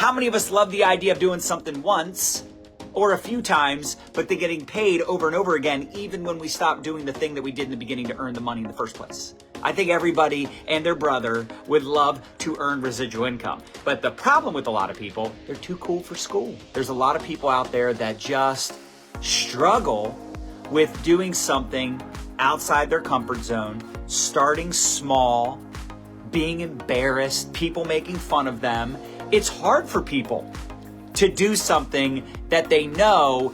How many of us love the idea of doing something once or a few times, but then getting paid over and over again, even when we stop doing the thing that we did in the beginning to earn the money in the first place? I think everybody and their brother would love to earn residual income. But the problem with a lot of people, they're too cool for school. There's a lot of people out there that just struggle with doing something outside their comfort zone, starting small, being embarrassed, people making fun of them. It's hard for people to do something that they know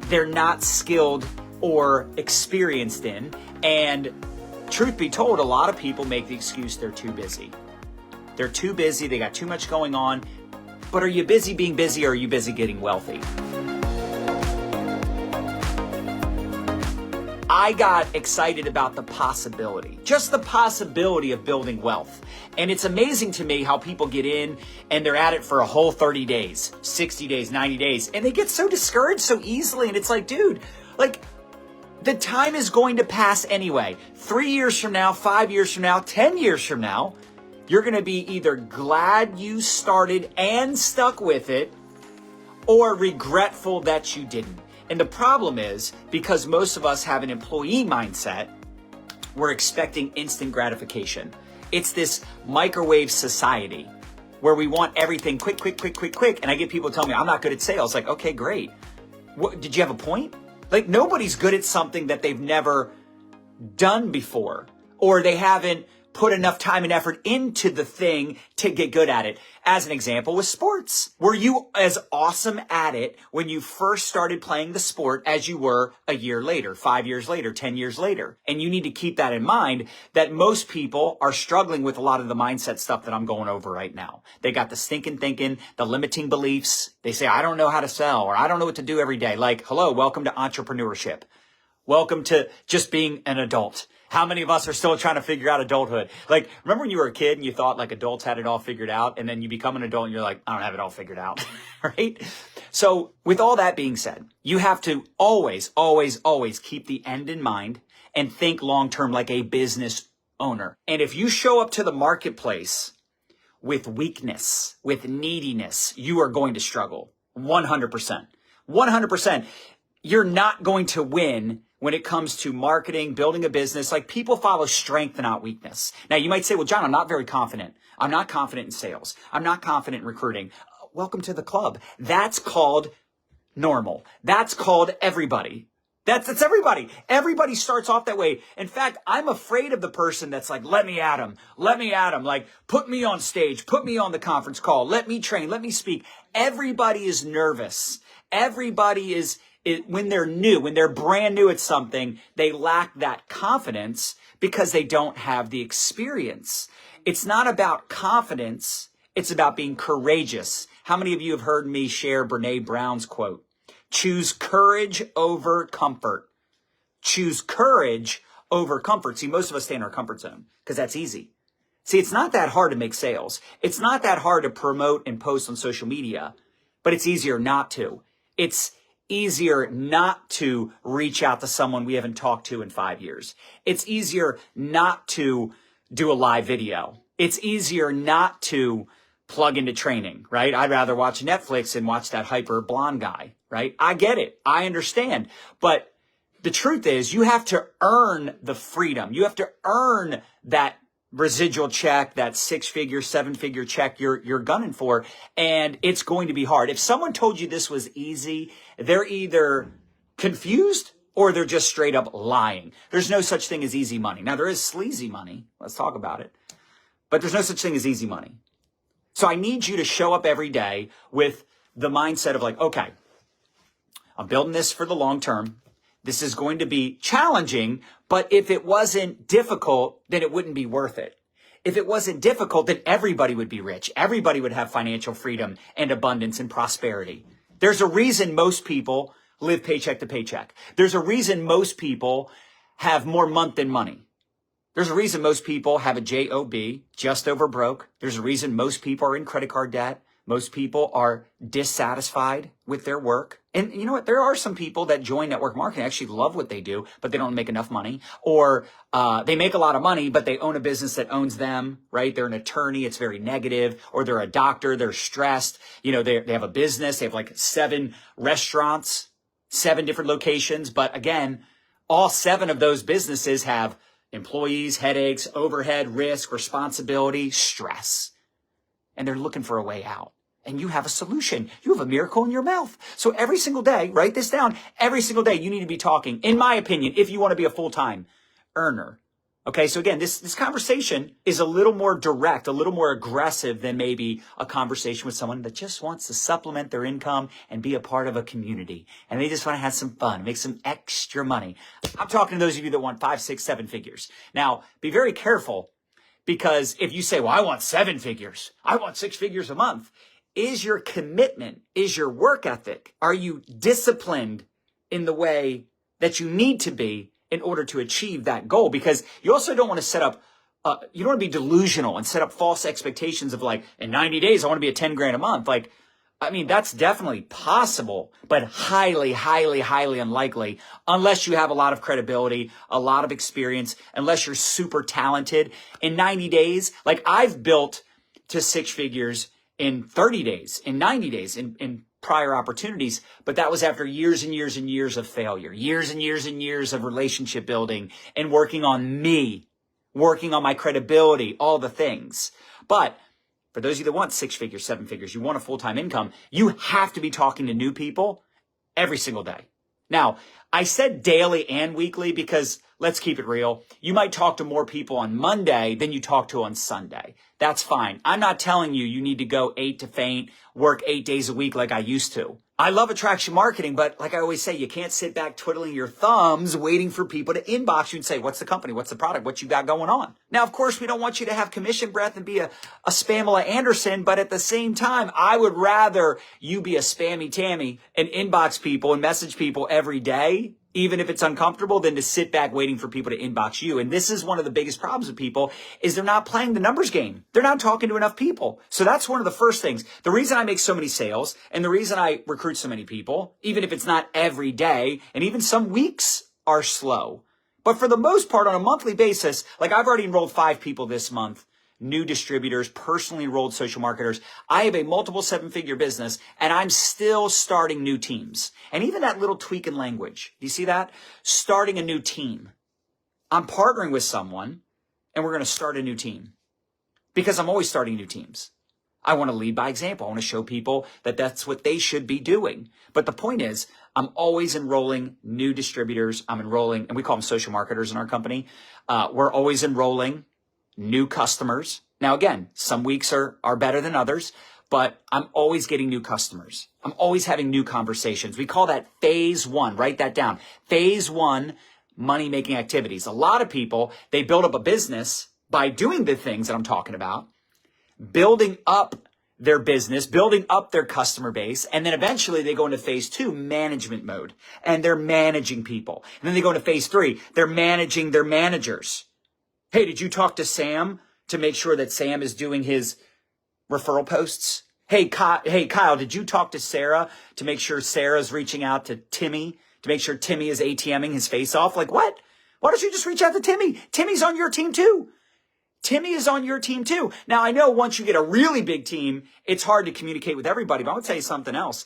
they're not skilled or experienced in. And truth be told, a lot of people make the excuse they're too busy. They're too busy, they got too much going on. But are you busy being busy, or are you busy getting wealthy? I got excited about the possibility, just the possibility of building wealth. And it's amazing to me how people get in and they're at it for a whole 30 days, 60 days, 90 days, and they get so discouraged so easily. And it's like, dude, like, the time is going to pass anyway. 3 years from now, 5 years from now, 10 years from now, you're going to be either glad you started and stuck with it, or regretful that you didn't. And the problem is, because most of us have an employee mindset, we're expecting instant gratification. It's this microwave society where we want everything quick. And I get people telling me, I'm not good at sales. Like, okay, great. What, did you have a point? Like, nobody's good at something that they've never done before, or they haven't put enough time and effort into the thing to get good at it. As an example with sports, were you as awesome at it when you first started playing the sport as you were a year later, 5 years later, 10 years later? And you need to keep that in mind, that most people are struggling with a lot of the mindset stuff that I'm going over right now. They got the stinking thinking, the limiting beliefs. They say, I don't know how to sell, or I don't know what to do every day. Like, hello, welcome to entrepreneurship. Welcome to just being an adult. How many of us are still trying to figure out adulthood? Like, remember when you were a kid and you thought like adults had it all figured out, and then you become an adult and you're like, I don't have it all figured out, right? So with all that being said, you have to always keep the end in mind and think long-term like a business owner. And if you show up to the marketplace with weakness, with neediness, you are going to struggle 100%. 100%. You're not going to win when it comes to marketing, building a business. Like, people follow strength and not weakness. Now, you might say, well, John, I'm not very confident. I'm not confident in sales. I'm not confident in recruiting. Welcome to the club. That's called normal. That's called everybody. That's everybody. Everybody starts off that way. In fact, I'm afraid of the person that's like, let me at him. Let me at him. Like, put me on stage. Put me on the conference call. Let me train. Let me speak. Everybody is nervous. Everybody is when they're new, when they're brand new at something, they lack that confidence because they don't have the experience. It's not about confidence. It's about being courageous. How many of you have heard me share Brene Brown's quote? Choose courage over comfort. Choose courage over comfort. See, most of us stay in our comfort zone because that's easy. See, it's not that hard to make sales. It's not that hard to promote and post on social media, but it's easier not to. It's easier not to reach out to someone we haven't talked to in 5 years. It's easier not to do a live video. It's easier not to plug into training, right? I'd rather watch Netflix and watch that hyper blonde guy, right? I get it. I understand. But the truth is, you have to earn the freedom. You have to earn that residual check, that 6-figure, 7-figure check you're gunning for. And it's going to be hard. If someone told you this was easy, they're either confused or they're just straight up lying. There's no such thing as easy money. Now, there is sleazy money. Let's talk about it. But there's no such thing as easy money. So I need you to show up every day with the mindset of like, okay, I'm building this for the long term. This is going to be challenging, but if it wasn't difficult, then it wouldn't be worth it. If it wasn't difficult, then everybody would be rich. Everybody would have financial freedom and abundance and prosperity. There's a reason most people live paycheck to paycheck. There's a reason most people have more month than money. There's a reason most people have a JOB, just over broke. There's a reason most people are in credit card debt. Most people are dissatisfied with their work. And you know what? There are some people that join network marketing, actually love what they do, but they don't make enough money. Or they make a lot of money, but they own a business that owns them, right? They're an attorney. It's very negative. Or they're a doctor. They're stressed. You know, they have a business. They have like 7 restaurants, 7 different locations. But again, all 7 of those businesses have employees, headaches, overhead, risk, responsibility, stress. And they're looking for a way out. And you have a solution. You have a miracle in your mouth. So every single day, write this down. Every single day, you need to be talking, in my opinion, if you want to be a full-time earner. Okay, so again, this conversation is a little more direct, a little more aggressive than maybe a conversation with someone that just wants to supplement their income and be a part of a community. And they just want to have some fun, make some extra money. I'm talking to those of you that want 5, 6, 7 figures. Now, be very careful, because if you say, well, I want 7 figures, I want 6 figures a month, is your commitment, is your work ethic, are you disciplined in the way that you need to be in order to achieve that goal? Because you also don't want to set up, you don't want to be delusional and set up false expectations of like, in 90 days, I want to be at 10 grand a month. Like, I mean, that's definitely possible, but highly, highly, highly unlikely unless you have a lot of credibility, a lot of experience, unless you're super talented. In 90 days, like I've built to 6 figures in 30 days, in 90 days, in prior opportunities, but that was after years and years and years of failure, years and years and years of relationship building and working on me, working on my credibility, all the things. But for those of you that want 6 figures, 7 figures, you want a full-time income, you have to be talking to new people every single day. Now, I said daily and weekly because let's keep it real. You might talk to more people on Monday than you talk to on Sunday. That's fine. I'm not telling you you need to go 8 to faint, work 8 days a week like I used to. I love attraction marketing, but like I always say, you can't sit back twiddling your thumbs waiting for people to inbox you and say, what's the company? What's the product? What you got going on? Now, of course, we don't want you to have commission breath and be a Spamela Anderson, but at the same time, I would rather you be a spammy Tammy and inbox people and message people every day, even if it's uncomfortable, than to sit back waiting for people to inbox you. And this is one of the biggest problems with people is they're not playing the numbers game. They're not talking to enough people. So that's one of the first things. The reason I make so many sales and the reason I recruit so many people, even if it's not every day, and even some weeks are slow. But for the most part, on a monthly basis, like I've already enrolled 5 people this month, new distributors, personally enrolled social marketers. I have a multiple 7-figure business and I'm still starting new teams. And even that little tweak in language, do you see that? Starting a new team. I'm partnering with someone and we're going to start a new team because I'm always starting new teams. I want to lead by example. I want to show people that that's what they should be doing. But the point is, I'm always enrolling new distributors. I'm enrolling, and we call them social marketers in our company. We're always enrolling new customers. Now, again, some weeks are better than others, but I'm always getting new customers. I'm always having new conversations. We call that phase 1. Write that down. Phase 1, money-making activities. A lot of people, they build up a business by doing the things that I'm talking about, building up their business, building up their customer base, and then eventually they go into phase 2, management mode, and they're managing people. And then they go into phase 3, they're managing their managers. Hey, did you talk to Sam to make sure that Sam is doing his referral posts? Hey, Kyle, did you talk to Sarah to make sure Sarah's reaching out to Timmy to make sure Timmy is ATMing his face off? Like, what? Why don't you just reach out to Timmy? Timmy's on your team too. Timmy is on your team too. Now, I know once you get a really big team, it's hard to communicate with everybody, but I want to tell you something else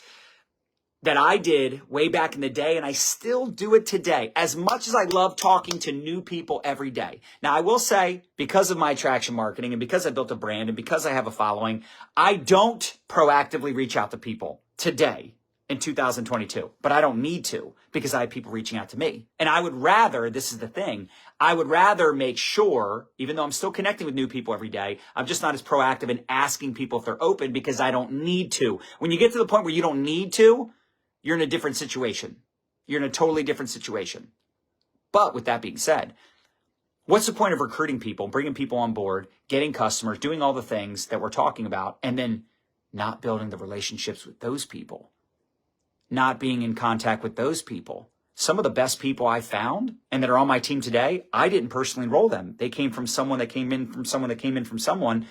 that I did way back in the day, and I still do it today, as much as I love talking to new people every day. Now, I will say, because of my attraction marketing and because I built a brand and because I have a following, I don't proactively reach out to people today in 2022, but I don't need to because I have people reaching out to me. And I would rather, this is the thing, I would rather make sure, even though I'm still connecting with new people every day, I'm just not as proactive in asking people if they're open because I don't need to. When you get to the point where you don't need to, you're in a different situation. You're in a totally different situation. But with that being said, what's the point of recruiting people, bringing people on board, getting customers, doing all the things that we're talking about, and then not building the relationships with those people, not being in contact with those people? Some of the best people I found and that are on my team today, I didn't personally enroll them. They came from someone that came in from someone that came in from someone.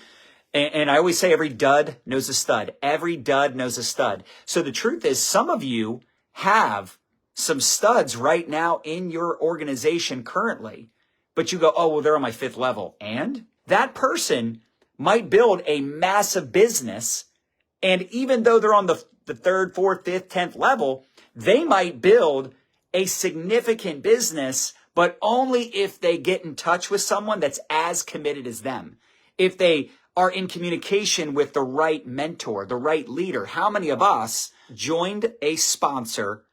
And I always say every dud knows a stud. Every dud knows a stud. So the truth is, some of you have some studs right now in your organization currently, but you go, oh, well, they're on my 5th level. And that person might build a massive business. And even though they're on the 3rd, 4th, 5th, 10th level, they might build a significant business, but only if they get in touch with someone that's as committed as them. If they are in communication with the right mentor, the right leader. How many of us joined a sponsor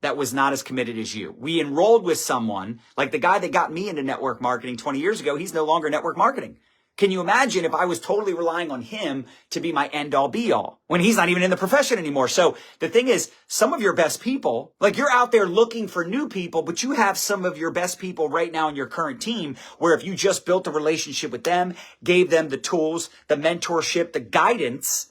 that was not as committed as you? We enrolled with someone like the guy that got me into network marketing 20 years ago. He's no longer network marketing. Can you imagine if I was totally relying on him to be my end all be all when he's not even in the profession anymore? So the thing is, some of your best people, like you're out there looking for new people, but you have some of your best people right now in your current team where if you just built a relationship with them, gave them the tools, the mentorship, the guidance,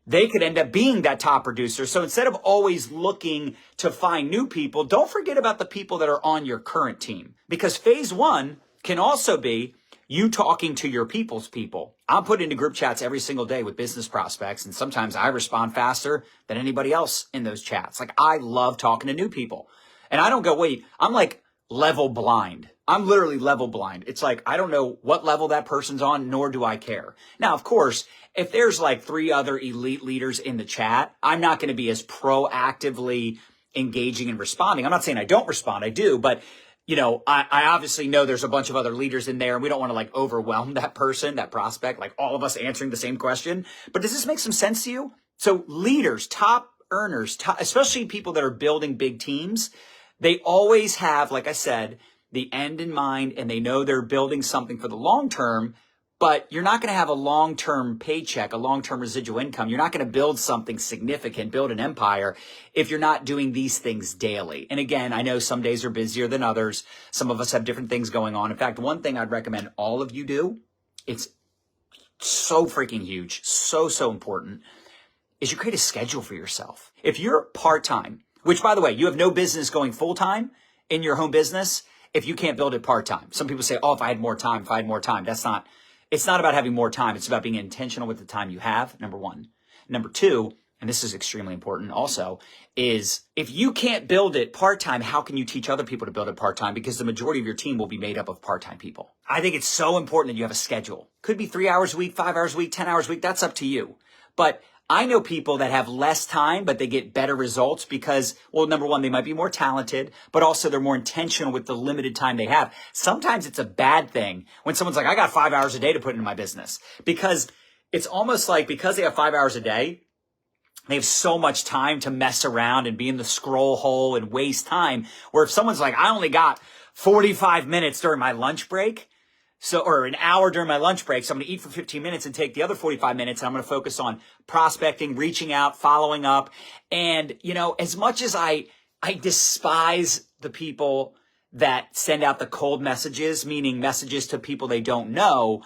they could end up being that top producer. So instead of always looking to find new people, don't forget about the people that are on your current team, because phase 1 can also be you talking to your people's people. I'm put into group chats every single day with business prospects, and sometimes I respond faster than anybody else in those chats. Like, I love talking to new people. And I don't go, wait, I'm like level blind. I'm literally level blind. It's like, I don't know what level that person's on, nor do I care. Now, of course, if there's like 3 other elite leaders in the chat, I'm not going to be as proactively engaging and responding. I'm not saying I don't respond. I do, but you know, I obviously know there's a bunch of other leaders in there, and we don't want to like overwhelm that person, that prospect, like all of us answering the same question. But does this make some sense to you? So leaders, top earners, especially people that are building big teams, they always have, like I said, the end in mind, and they know they're building something for the long term. But you're not going to have a long-term paycheck, a long-term residual income. You're not going to build something significant, build an empire, if you're not doing these things daily. And again, I know some days are busier than others. Some of us have different things going on. In fact, one thing I'd recommend all of you do, it's so freaking huge, so important, is you create a schedule for yourself. If you're part-time, which by the way, you have no business going full-time in your home business if you can't build it part-time. Some people say, oh, if I had more time. It's not about having more time. It's about being intentional with the time you have, number 1. Number 2, and this is extremely important also, is if you can't build it part-time, how can you teach other people to build it part-time? Because the majority of your team will be made up of part-time people. I think it's so important that you have a schedule. Could be 3 hours a week, 5 hours a week, 10 hours a week. That's up to you. But I know people that have less time, but they get better results because, well, number 1, they might be more talented, but also they're more intentional with the limited time they have. Sometimes it's a bad thing when someone's like, I got 5 hours a day to put into my business, because it's almost like because they have 5 hours a day, they have so much time to mess around and be in the scroll hole and waste time. Where if someone's like, I only got 45 minutes during my lunch break, or an hour during my lunch break, so I'm going to eat for 15 minutes and take the other 45 minutes, and I'm going to focus on prospecting, reaching out, following up. And, you know, as much as I despise the people that send out the cold messages, meaning messages to people they don't know,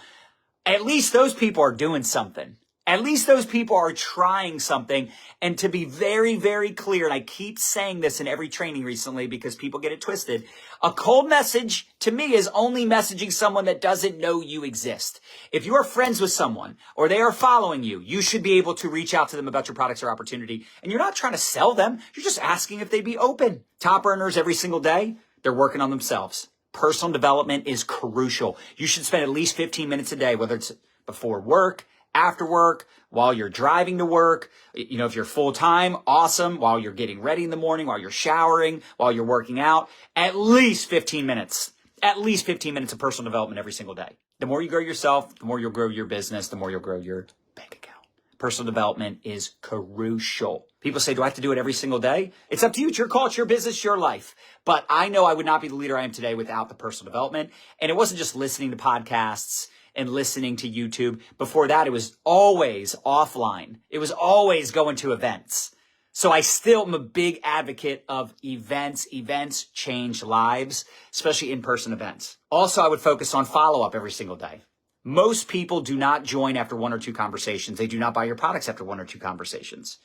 at least those people are doing something. At least those people are trying something. And to be very, very clear, and I keep saying this in every training recently because people get it twisted, a cold message to me is only messaging someone that doesn't know you exist. If you are friends with someone or they are following you, you should be able to reach out to them about your products or opportunity. And you're not trying to sell them. You're just asking if they'd be open. Top earners every single day, they're working on themselves. Personal development is crucial. You should spend at least 15 minutes a day, whether it's before work, after work, while you're driving to work. You know, if you're full-time, awesome. While you're getting ready in the morning, while you're showering, while you're working out, at least 15 minutes. At least 15 minutes of personal development every single day. The more you grow yourself, the more you'll grow your business, the more you'll grow your bank account. Personal development is crucial. People say, do I have to do it every single day? It's up to you. It's your call. It's your business, your life. But I know I would not be the leader I am today without the personal development. And it wasn't just listening to podcasts and listening to YouTube. Before that, it was always offline. It was always going to events. So I still am a big advocate of events. Events change lives, especially in-person events. Also, I would focus on follow-up every single day. Most people do not join after 1 or 2 conversations. They do not buy your products after 1 or 2 conversations.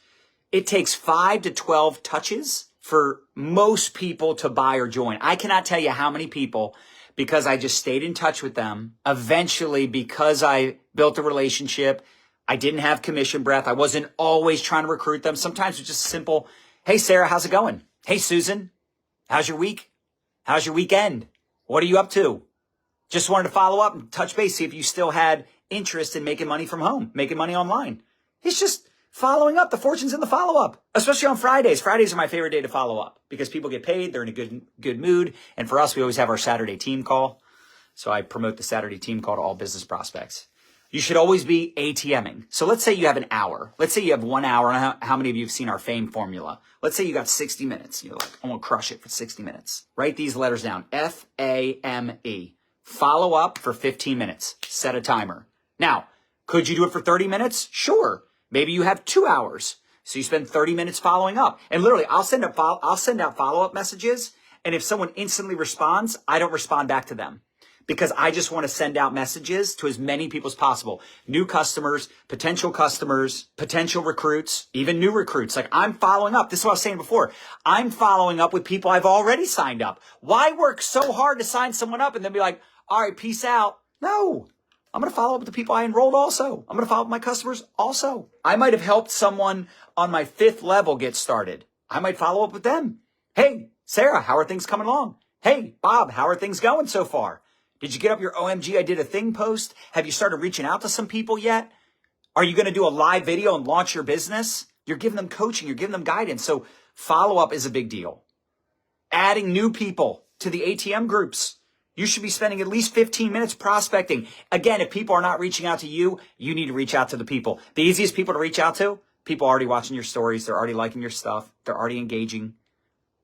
It takes 5 to 12 touches for most people to buy or join. I cannot tell you how many people because I just stayed in touch with them. Eventually, because I built a relationship, I didn't have commission breath. I wasn't always trying to recruit them. Sometimes it's just simple. Hey, Sarah, how's it going? Hey, Susan, how's your week? How's your weekend? What are you up to? Just wanted to follow up and touch base, see if you still had interest in making money from home, making money online. It's just following up. The fortune's in the follow-up, especially on Fridays. Fridays are my favorite day to follow up because people get paid. They're in a good mood. And for us, we always have our Saturday team call. So I promote the Saturday team call to all business prospects. You should always be ATMing. So let's say you have an hour. Let's say you have 1 hour. And how many of you have seen our fame formula? Let's say you got 60 minutes. You're like, I'm going to crush it for 60 minutes. Write these letters down. FAME. Follow up for 15 minutes. Set a timer. Now, could you do it for 30 minutes? Sure. Maybe you have 2 hours. So you spend 30 minutes following up. And literally, I'll send out follow-up messages. And if someone instantly responds, I don't respond back to them, because I just want to send out messages to as many people as possible. New customers, potential recruits, even new recruits. Like, I'm following up. This is what I was saying before. I'm following up with people I've already signed up. Why work so hard to sign someone up and then be like, all right, peace out? No, I'm going to follow up with the people I enrolled also. I'm going to follow up with my customers also. I might have helped someone on my 5th level get started. I might follow up with them. Hey, Sarah, how are things coming along? Hey, Bob, how are things going so far? Did you get up your OMG, I did a thing post? Have you started reaching out to some people yet? Are you going to do a live video and launch your business? You're giving them coaching. You're giving them guidance. So follow-up is a big deal. Adding new people to the ATM groups. You should be spending at least 15 minutes prospecting. Again, if people are not reaching out to you, you need to reach out to the people. The easiest people to reach out to, people already watching your stories. They're already liking your stuff. They're already engaging,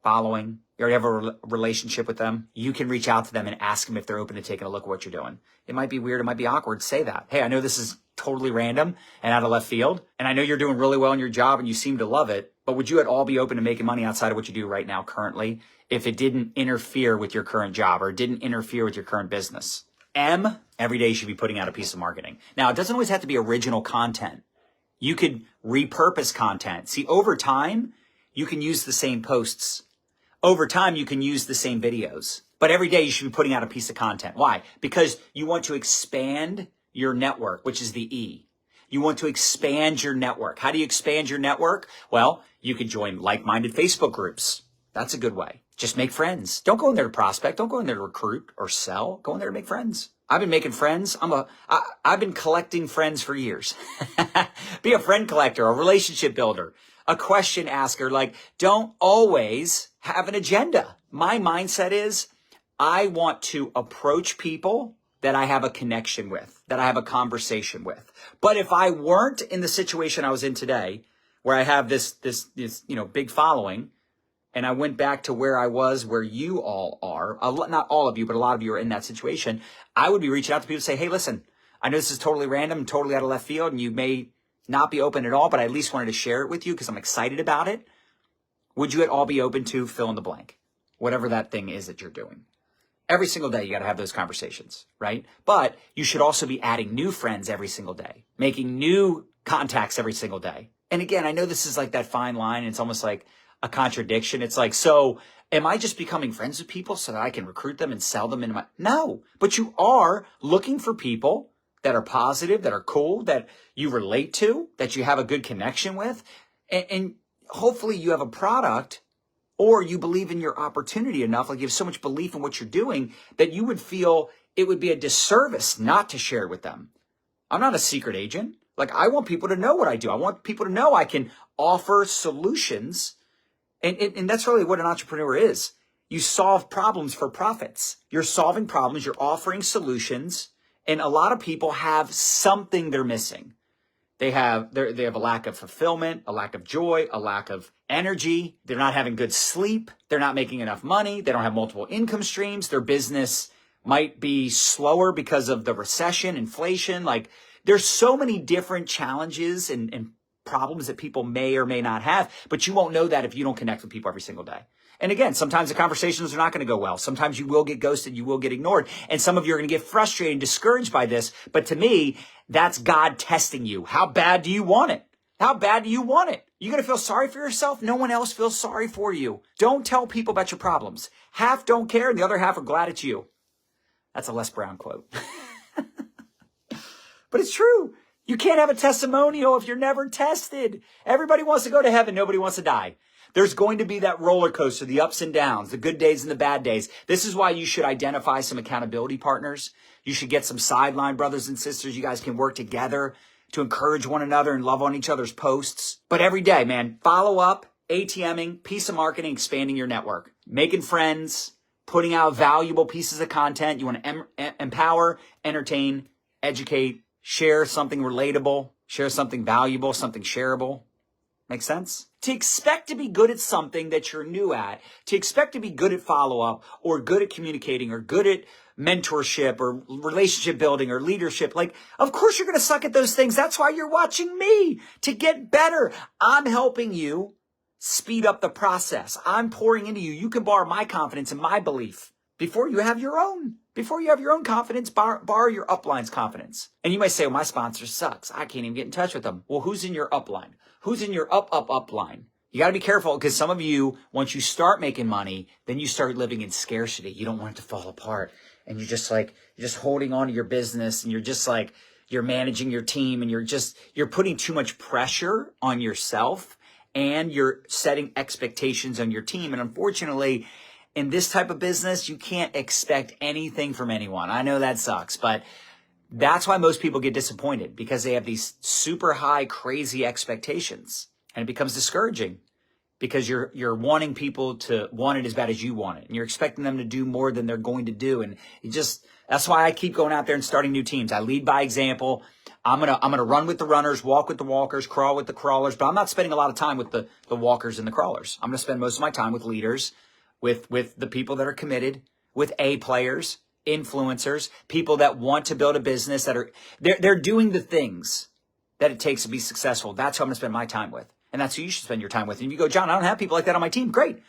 following. You already have a relationship with them. You can reach out to them and ask them if they're open to taking a look at what you're doing. It might be weird. It might be awkward. Say that. Hey, I know this is totally random and out of left field, and I know you're doing really well in your job and you seem to love it, but would you at all be open to making money outside of what you do right now currently if it didn't interfere with your current job or didn't interfere with your current business? M, every day you should be putting out a piece of marketing. Now, it doesn't always have to be original content. You could repurpose content. See, over time, you can use the same posts. Over time, you can use the same videos, but every day you should be putting out a piece of content. Why? Because you want to expand your network, which is the E. You want to expand your network. How do you expand your network? Well, you could join like-minded Facebook groups. That's a good way. Just make friends. Don't go in there to prospect. Don't go in there to recruit or sell. Go in there to make friends. I've been making friends. I've been collecting friends for years. Be a friend collector, a relationship builder, a question asker. Like, don't always have an agenda. My mindset is I want to approach people that I have a connection with, that I have a conversation with. But if I weren't in the situation I was in today, where I have this big following, and I went back to where I was, where you all are, not all of you, but a lot of you are in that situation, I would be reaching out to people to say, hey, listen, I know this is totally random, totally out of left field, and you may not be open at all, but I at least wanted to share it with you because I'm excited about it. Would you at all be open to fill in the blank? Whatever that thing is that you're doing. Every single day, you got to have those conversations, right? But you should also be adding new friends every single day, making new contacts every single day. And again, I know this is like that fine line. And it's almost like a contradiction. It's like, so am I just becoming friends with people so that I can recruit them and sell them into my... No, but you are looking for people that are positive, that are cool, that you relate to, that you have a good connection with. And hopefully you have a product, or you believe in your opportunity enough, like you have so much belief in what you're doing, that you would feel it would be a disservice not to share it with them. I'm not a secret agent. Like, I want people to know what I do. I want people to know I can offer solutions. And that's really what an entrepreneur is. You solve problems for profits. You're solving problems. You're offering solutions. And a lot of people have something they're missing. They have a lack of fulfillment, a lack of joy, a lack of energy. They're not having good sleep. They're not making enough money. They don't have multiple income streams. Their business might be slower because of the recession, inflation. Like, there's so many different challenges and problems that people may or may not have, but you won't know that if you don't connect with people every single day. And again, sometimes the conversations are not going to go well. Sometimes you will get ghosted, you will get ignored. And some of you are going to get frustrated and discouraged by this. But to me, that's God testing you. How bad do you want it? How bad do you want it? You're going to feel sorry for yourself? No one else feels sorry for you. Don't tell people about your problems. Half don't care and the other half are glad it's you. That's a Les Brown quote. But it's true. You can't have a testimonial if you're never tested. Everybody wants to go to heaven. Nobody wants to die. There's going to be that roller coaster, the ups and downs, the good days and the bad days. This is why you should identify some accountability partners. You should get some sideline brothers and sisters. You guys can work together to encourage one another and love on each other's posts. But every day, man, follow up, ATMing, piece of marketing, expanding your network, making friends, putting out valuable pieces of content. You want to empower, entertain, educate, share something relatable, share something valuable, something shareable. Make sense? To expect to be good at something that you're new at, to expect to be good at follow-up or good at communicating or good at mentorship or relationship building or leadership, like, of course you're going to suck at those things. That's why you're watching me, to get better. I'm helping you speed up the process. I'm pouring into you. You can borrow my confidence and my belief before you have your own. Before you have your own confidence, borrow your upline's confidence. And you might say, well, my sponsor sucks. I can't even get in touch with them. Well, who's in your upline? Who's in your upline? You got to be careful because some of you, once you start making money, then you start living in scarcity. You don't want it to fall apart. And you're just holding on to your business and you're managing your team and you're putting too much pressure on yourself and you're setting expectations on your team. And unfortunately, in this type of business, you can't expect anything from anyone. I know that sucks, but that's why most people get disappointed because they have these super high, crazy expectations. And it becomes discouraging because you're wanting people to want it as bad as you want it. And you're expecting them to do more than they're going to do. And that's why I keep going out there and starting new teams. I lead by example. I'm going to run with the runners, walk with the walkers, crawl with the crawlers, but I'm not spending a lot of time with the walkers and the crawlers. I'm going to spend most of my time with leaders, with the people that are committed, with A players, influencers, people that want to build a business they're doing the things that it takes to be successful. That's who I'm going to spend my time with. And that's who you should spend your time with. And if you go, John, I don't have people like that on my team. Great.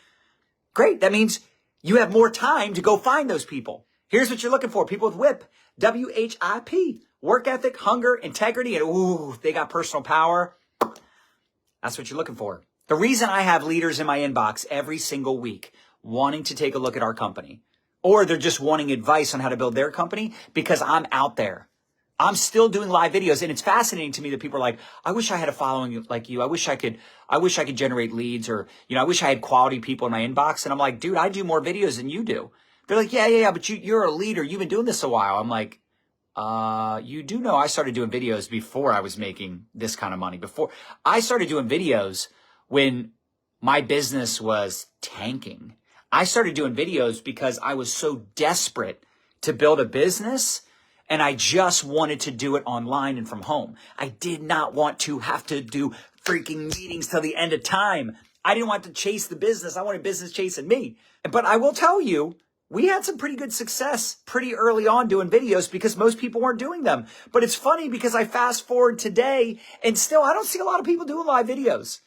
That means you have more time to go find those people. Here's what you're looking for. People with WHIP, W-H-I-P, work ethic, hunger, integrity, and they got personal power. That's what you're looking for. The reason I have leaders in my inbox every single week wanting to take a look at our company, or they're just wanting advice on how to build their company, because I'm out there. I'm still doing live videos, and it's fascinating to me that people are like, I wish I had a following like you. I wish I could generate leads, or, I wish I had quality people in my inbox. And I'm like, dude, I do more videos than you do. They're like, yeah, but you're a leader. You've been doing this a while. I'm like, you do know I started doing videos before I was making this kind of money. Before I started doing videos when my business was tanking. I started doing videos because I was so desperate to build a business, and I just wanted to do it online and from home. I did not want to have to do freaking meetings till the end of time. I didn't want to chase the business. I wanted business chasing me. But I will tell you, we had some pretty good success pretty early on doing videos because most people weren't doing them. But it's funny because I fast forward today and still I don't see a lot of people doing live videos.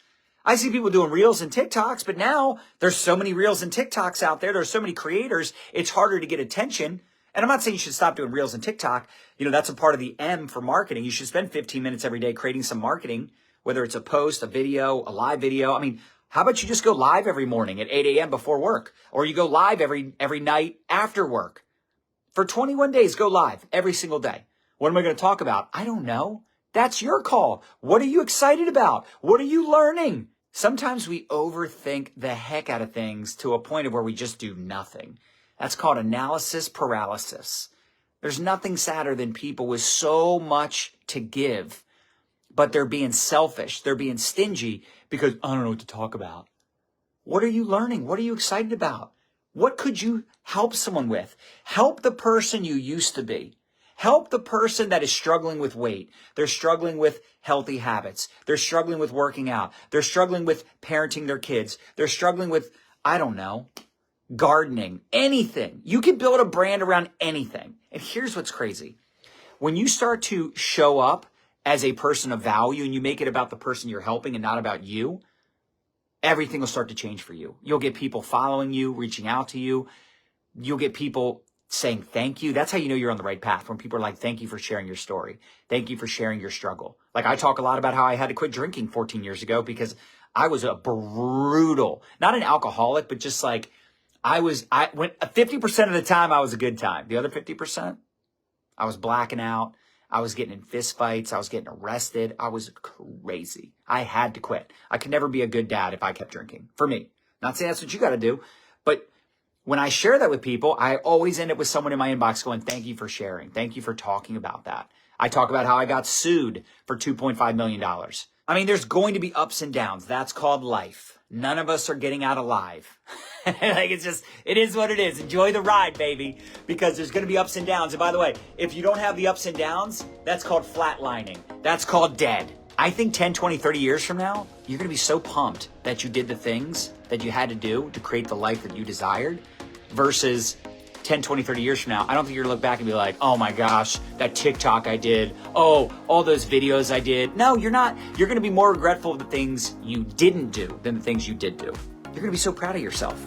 I see people doing Reels and TikToks, but now there's so many Reels and TikToks out there. There's so many creators. It's harder to get attention. And I'm not saying you should stop doing Reels and TikTok. That's a part of the M for marketing. You should spend 15 minutes every day creating some marketing, whether it's a post, a video, a live video. I mean, how about you just go live every morning at 8 a.m. before work, or you go live every night after work? For 21 days, go live every single day. What am I going to talk about? I don't know. That's your call. What are you excited about? What are you learning? Sometimes we overthink the heck out of things to a point of where we just do nothing. That's called analysis paralysis. There's nothing sadder than people with so much to give, but they're being selfish. They're being stingy because I don't know what to talk about. What are you learning? What are you excited about? What could you help someone with? Help the person you used to be. Help the person that is struggling with weight. They're struggling with healthy habits. They're struggling with working out. They're struggling with parenting their kids. They're struggling with, I don't know, gardening, anything. You can build a brand around anything. And here's what's crazy. When you start to show up as a person of value and you make it about the person you're helping and not about you, everything will start to change for you. You'll get people following you, reaching out to you. You'll get people saying thank you. That's how you know you're on the right path. When people are like, thank you for sharing your story. Thank you for sharing your struggle. Like I talk a lot about how I had to quit drinking 14 years ago because I was a brutal, not an alcoholic, but just like I went 50% of the time I was a good time. The other 50%, I was blacking out. I was getting in fist fights. I was getting arrested. I was crazy. I had to quit. I could never be a good dad if I kept drinking. For me. Not saying that's what you got to do, but when I share that with people, I always end up with someone in my inbox going, thank you for sharing. Thank you for talking about that. I talk about how I got sued for $2.5 million. I mean, there's going to be ups and downs. That's called life. None of us are getting out alive. Like, it is what it is. Enjoy the ride, baby, because there's going to be ups and downs. And by the way, if you don't have the ups and downs, that's called flatlining. That's called dead. I think 10, 20, 30 years from now, you're going to be so pumped that you did the things that you had to do to create the life that you desired versus 10, 20, 30 years from now. I don't think you're going to look back and be like, oh my gosh, that TikTok I did. Oh, all those videos I did. No, you're not. You're going to be more regretful of the things you didn't do than the things you did do. You're going to be so proud of yourself.